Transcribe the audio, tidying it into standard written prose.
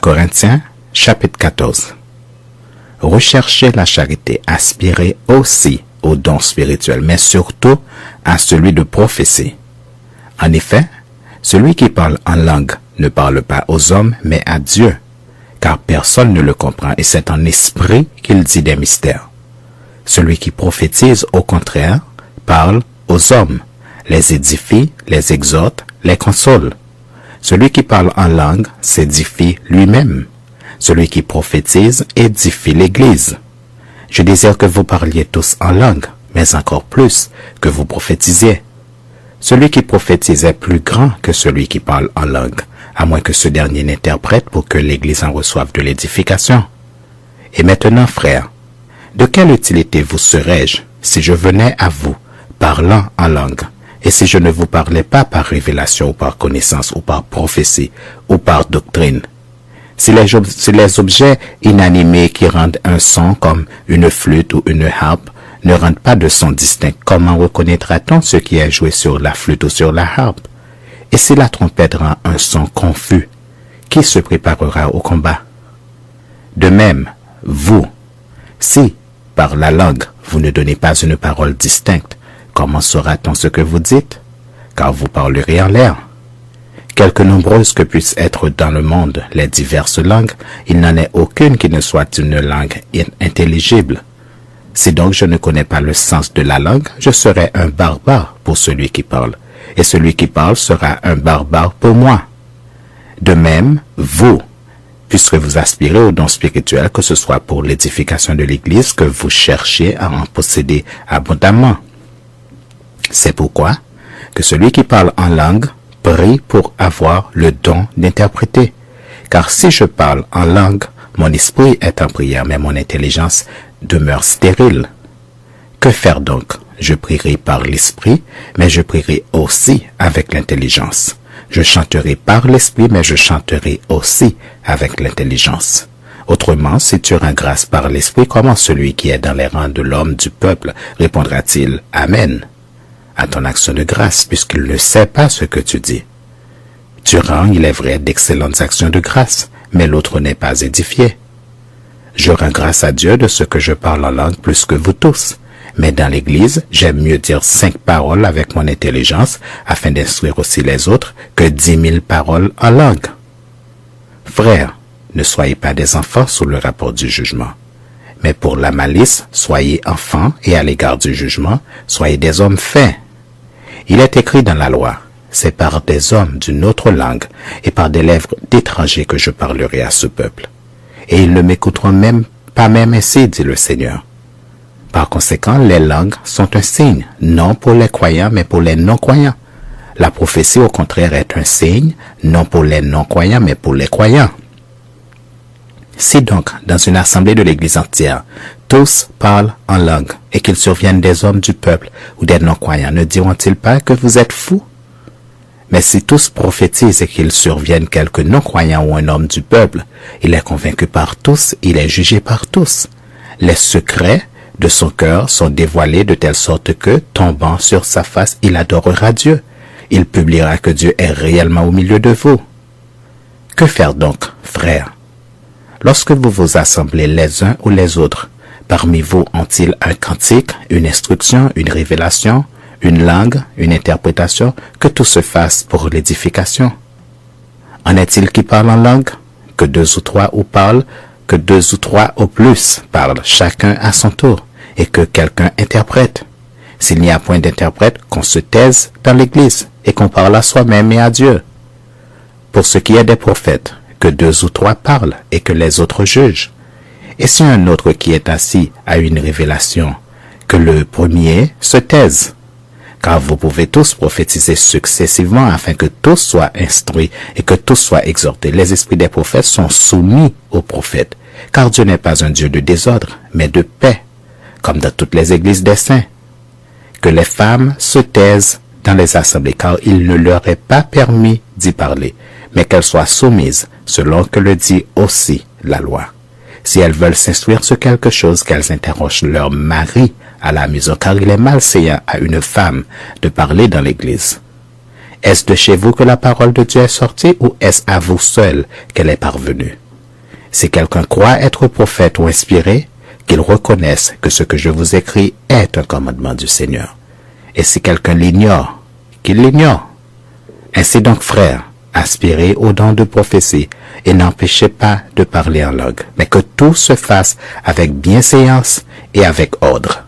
Corinthiens, chapitre 14. Recherchez la charité, aspirez aussi aux dons spirituels, mais surtout à celui de prophétie. En effet, celui qui parle en langue ne parle pas aux hommes, mais à Dieu, car personne ne le comprend, et c'est en esprit qu'il dit des mystères. Celui qui prophétise, au contraire, parle aux hommes, les édifie, les exhorte, les console. Celui qui parle en langue s'édifie lui-même. Celui qui prophétise édifie l'Église. Je désire que vous parliez tous en langue, mais encore plus que vous prophétisiez. Celui qui prophétise est plus grand que celui qui parle en langue, à moins que ce dernier n'interprète pour que l'Église en reçoive de l'édification. Et maintenant, frères, de quelle utilité vous serais-je si je venais à vous parlant en langue, et si je ne vous parlais pas par révélation ou par connaissance ou par prophétie ou par doctrine? Si les objets inanimés qui rendent un son comme une flûte ou une harpe ne rendent pas de son distinct, comment reconnaîtra-t-on ce qui est joué sur la flûte ou sur la harpe? Et si la trompette rend un son confus, qui se préparera au combat? De même, vous, si, par la langue, vous ne donnez pas une parole distincte, comment saura-t-on ce que vous dites? Car vous parlerez en l'air. Quelque nombreuses que puissent être dans le monde les diverses langues, il n'en est aucune qui ne soit une langue intelligible. Si donc je ne connais pas le sens de la langue, je serai un barbare pour celui qui parle, et celui qui parle sera un barbare pour moi. De même, vous, puisque vous aspirez aux dons spirituels, que ce soit pour l'édification de l'Église, que vous cherchiez à en posséder abondamment. C'est pourquoi que celui qui parle en langue prie pour avoir le don d'interpréter. Car si je parle en langue, mon esprit est en prière, mais mon intelligence demeure stérile. Que faire donc? Je prierai par l'esprit, mais je prierai aussi avec l'intelligence. Je chanterai par l'esprit, mais je chanterai aussi avec l'intelligence. Autrement, si tu rends grâce par l'esprit, comment celui qui est dans les rangs de l'homme du peuple répondra-t-il « Amen » à ton action de grâce, puisqu'il ne sait pas ce que tu dis? Tu rends, il est vrai, d'excellentes actions de grâce, mais l'autre n'est pas édifié. Je rends grâce à Dieu de ce que je parle en langue plus que vous tous. Mais dans l'Église, j'aime mieux dire 5 paroles avec mon intelligence afin d'instruire aussi les autres que 10 000 paroles en langue. Frères, ne soyez pas des enfants sous le rapport du jugement. Mais pour la malice, soyez enfants, et à l'égard du jugement, soyez des hommes faits. Il est écrit dans la loi, c'est par des hommes d'une autre langue et par des lèvres d'étrangers que je parlerai à ce peuple. Et ils ne m'écouteront même pas même ainsi, dit le Seigneur. Par conséquent, les langues sont un signe, non pour les croyants, mais pour les non-croyants. La prophétie, au contraire, est un signe, non pour les non-croyants, mais pour les croyants. Si donc, dans une assemblée de l'Église entière, tous parlent en langue, et qu'il survienne des hommes du peuple ou des non-croyants, ne diront-ils pas que vous êtes fous? Mais si tous prophétisent et qu'il survienne quelque non-croyant ou un homme du peuple, il est convaincu par tous, il est jugé par tous. Les secrets de son cœur sont dévoilés de telle sorte que, tombant sur sa face, il adorera Dieu. Il publiera que Dieu est réellement au milieu de vous. Que faire donc, frères? Lorsque vous vous assemblez les uns ou les autres, parmi vous ont-ils un cantique, une instruction, une révélation, une langue, une interprétation, que tout se fasse pour l'édification? En est-il qui parlent en langue? Que 2 ou 3 ou parlent, que 2 ou 3 au plus parlent, chacun à son tour, et que quelqu'un interprète. S'il n'y a point d'interprète, qu'on se taise dans l'Église, et qu'on parle à soi-même et à Dieu. Pour ce qui est des prophètes, que 2 ou 3 parlent, et que les autres jugent. Et si un autre qui est assis a une révélation, que le premier se taise. Car vous pouvez tous prophétiser successivement afin que tous soient instruits et que tous soient exhortés. Les esprits des prophètes sont soumis aux prophètes, car Dieu n'est pas un Dieu de désordre, mais de paix, comme dans toutes les églises des saints. Que les femmes se taisent dans les assemblées, car il ne leur est pas permis d'y parler, mais qu'elles soient soumises, selon que le dit aussi la loi. Si elles veulent s'instruire sur quelque chose, qu'elles interrogent leur mari à la maison, car il est malséant à une femme de parler dans l'Église. Est-ce de chez vous que la parole de Dieu est sortie, ou est-ce à vous seul qu'elle est parvenue? Si quelqu'un croit être prophète ou inspiré, qu'il reconnaisse que ce que je vous écris est un commandement du Seigneur. Et si quelqu'un l'ignore, qu'il l'ignore. Ainsi donc, frères, aspirez au don de prophétie et n'empêchez pas de parler en langue, mais que tout se fasse avec bienséance et avec ordre.